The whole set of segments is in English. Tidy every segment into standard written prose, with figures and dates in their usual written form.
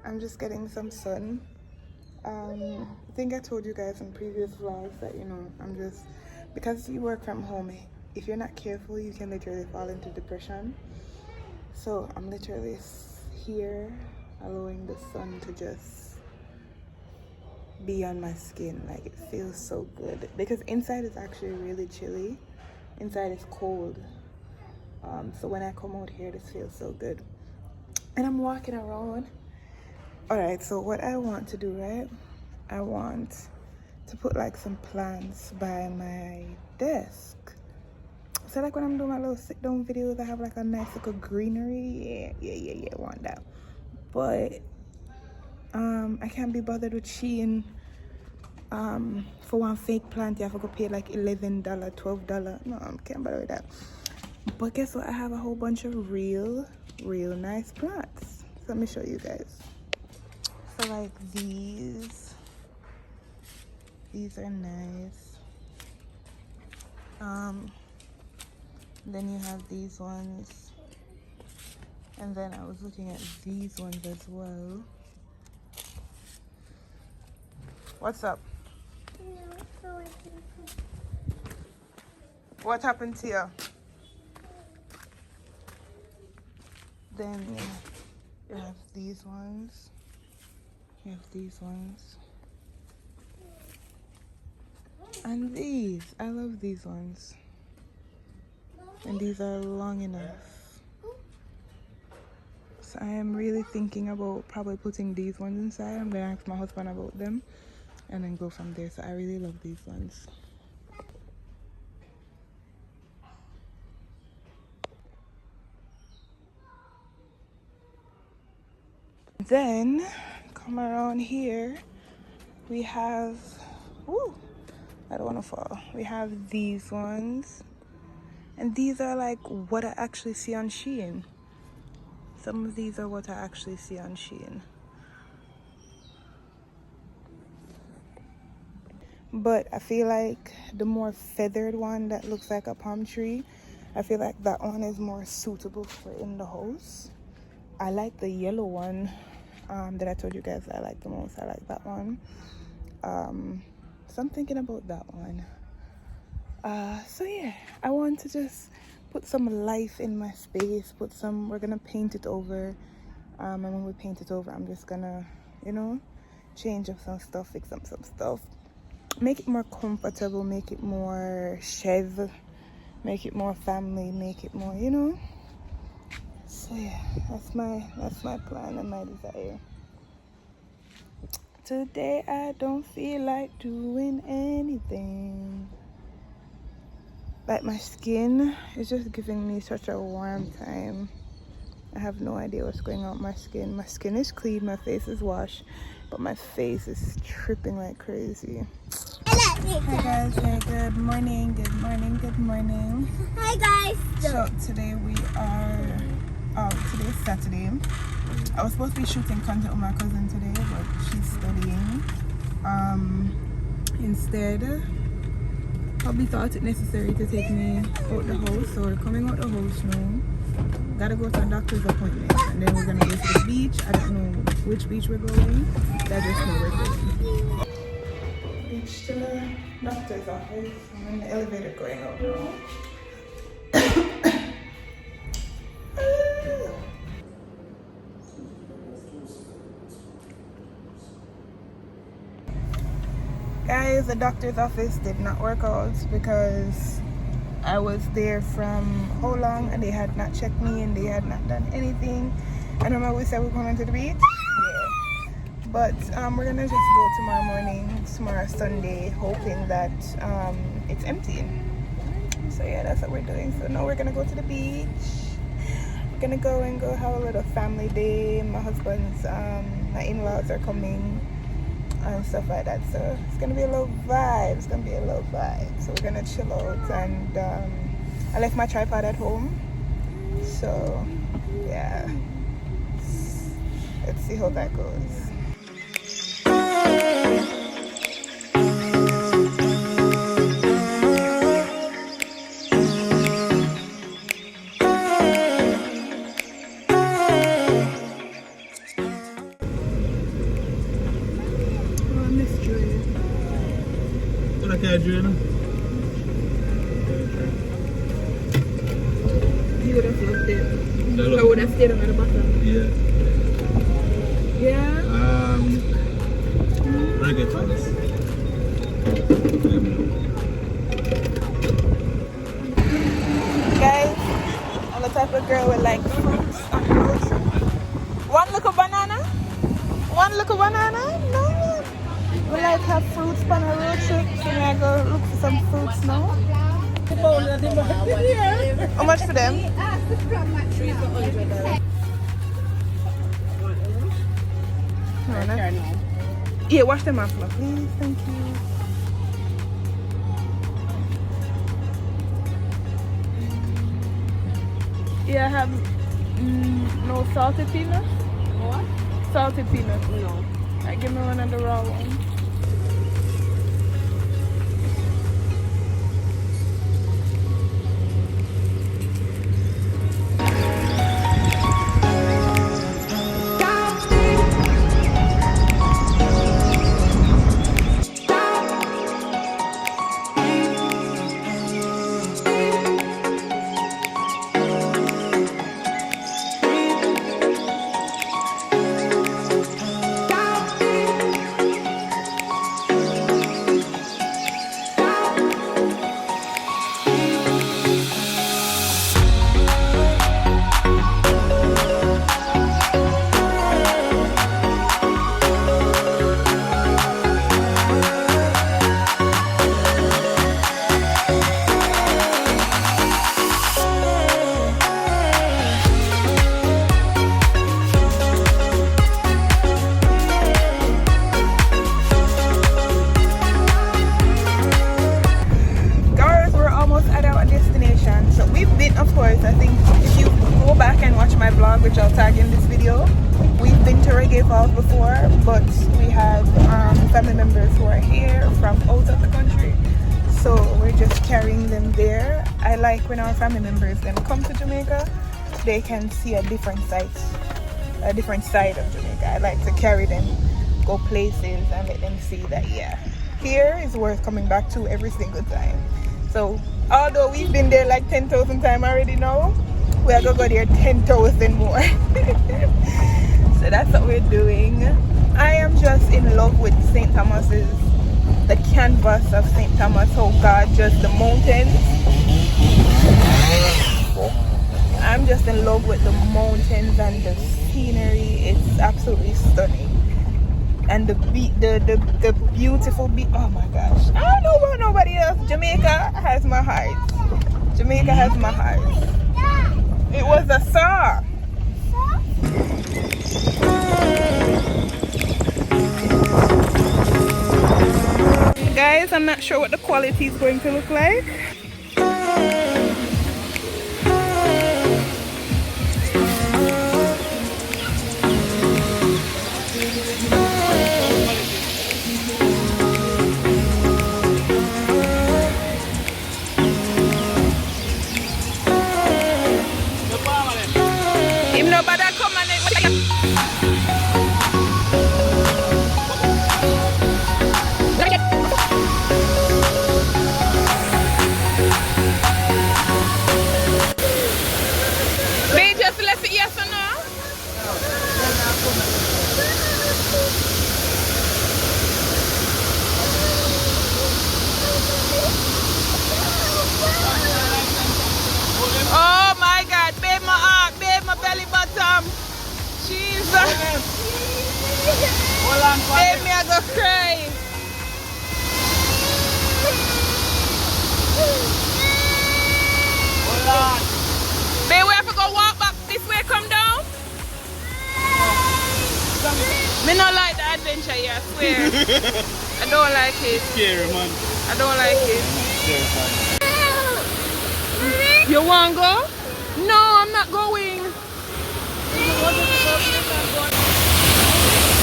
I'm just getting some sun. I think I told you guys in previous vlogs that, you know, I'm just, because you work from home, if you're not careful, you can literally fall into depression. So I'm literally here allowing the sun to just be on my skin. Like, it feels so good because inside is actually really chilly. Inside is cold. So when I come out here, this feels so good. And I'm walking around. All right, so what I want to do, right? I want to put like some plants by my desk. So like when I'm doing my little sit down videos, I have like a nice little greenery. Yeah, I want that. But I can't be bothered with Shein. For one fake plant, you have to go pay like $11, $12. No, I can't bother with that. But guess what? I have a whole bunch of real nice plants. So let me show you guys. So like these are nice. Then you have these ones, and then I was looking at these ones as well. What's up? What happened to you? Then you have these ones. You have these ones. And these. I love these ones. And these are long enough. So I am really thinking about probably putting these ones inside. I'm gonna ask my husband about them and then go from there. So I really love these ones. Then come around here, we have, ooh, I don't want to fall. We have these ones, and these are like what I actually see on Shein. Some of these are what I actually see on Shein. But I feel like the more feathered one that looks like a palm tree, I feel like that one is more suitable for in the house. I like the yellow one that I told you guys I like the most. I like that one. So I'm thinking about that one. So yeah, I want to just put some life in my space. We're gonna paint it over. And when we paint it over, I'm just gonna, you know, change up some stuff, fix up some stuff. Make it more comfortable, make it more chev, make it more family, make it more, you know. So yeah, that's my plan and my desire. Today I don't feel like doing anything. Like my skin is just giving me such a warm time. I have no idea what's going on with my skin. My skin is clean, my face is washed, but my face is tripping like crazy. Hi guys, hey, good morning. Hi guys. So today we are, today's Saturday. I was supposed to be shooting content with my cousin today, but she's studying. Instead, probably thought it necessary to take me out the house, so we're coming out the house now. Gotta go to a doctor's appointment, and then we're gonna go to the beach. I don't know which beach we're going. I just know we're going. Beach to the doctor's office. I'm in the elevator going out now. Guys, the doctor's office did not work out because I was there from how long and they had not checked me and they had not done anything. I remember we said we're coming to the beach. Yeah. But we're gonna just go tomorrow morning, tomorrow Sunday, hoping that it's empty. So yeah, that's what we're doing. So now we're gonna go to the beach. We're gonna go have a little family day. My husband's my in-laws are coming and stuff like that, so it's gonna be a little vibe. So we're gonna chill out, and I left my tripod at home, so yeah, let's see how that goes. can't do it. You would have loved it. I would have stayed on the bottom. Yeah. Yeah? Reggae Falls. Guys, I'm the type of girl with like fruits on the road trip. One little banana? One little banana? No. We like have fruits on a road trip, so I go look for some fruits now. Yeah. How much for them? Yeah, wash them off, please. Thank you. Yeah, I have no salted peanuts. What? Salted peanuts. No. Right, give me one of the raw ones. Which I'll tag in this video. We've been to Reggae Falls before, but we have family members who are here from out of the country, so we're just carrying them there. I like when our family members then come to Jamaica, they can see a different side of Jamaica. I like to carry them, go places and let them see that yeah, here is worth coming back to every single time. So although we've been there like 10,000 times already now, we are going to go there 10,000 more. So that's what we're doing. I am just in love with St. Thomas's, the canvas of St. Thomas. Oh God, just the mountains. I'm just in love with the mountains and the scenery. It's absolutely stunning. And the beautiful beach. Oh my gosh. I don't know about nobody else. Jamaica has my heart. Jamaica has my heart. It was a song. Guys, I'm not sure what the quality is going to look like. Oh my God, babe my heart, babe my belly bottom. Jesus. Babe me I go cry. Hold on. Babe, we have to go walk back this way, come down. Me not like the adventure here, I swear. I don't like it. It's scary, man. I don't like it. You want to go? No, I'm not going.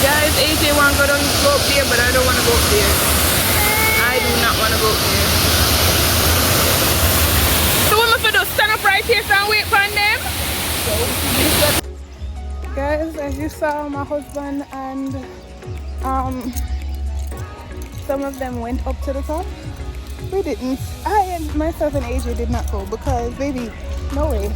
Guys, AJ want to go up there, but I don't want to go up there. I do not want to go up there. So what am I going to do? Stand up right here and wait for them? Guys, as you saw, my husband and some of them went up to the top. We didn't. I and myself and AJ did not go because, baby, no way.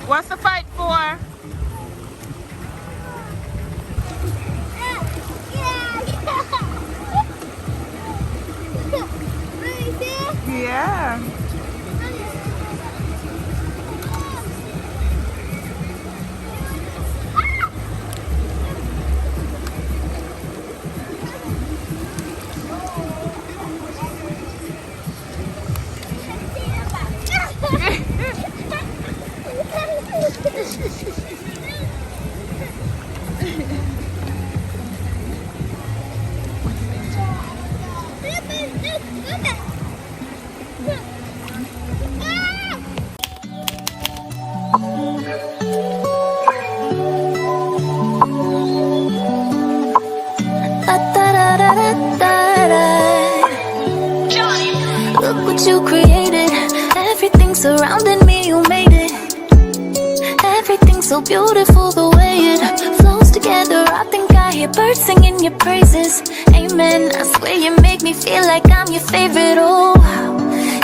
What's the fight for? Yeah. Look what you created. Everything surrounding me, you made it. Everything's so beautiful the way it flows together. I think I hear birds singing your praises. Amen. I swear you make me feel like I'm your favorite. Oh,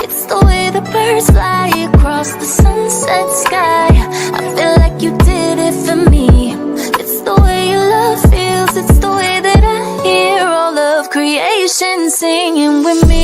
it's the way the birds fly across the sunset sky. I feel like you did it for me. It's the way your love feels. It's the way that I hear all of creation singing with me.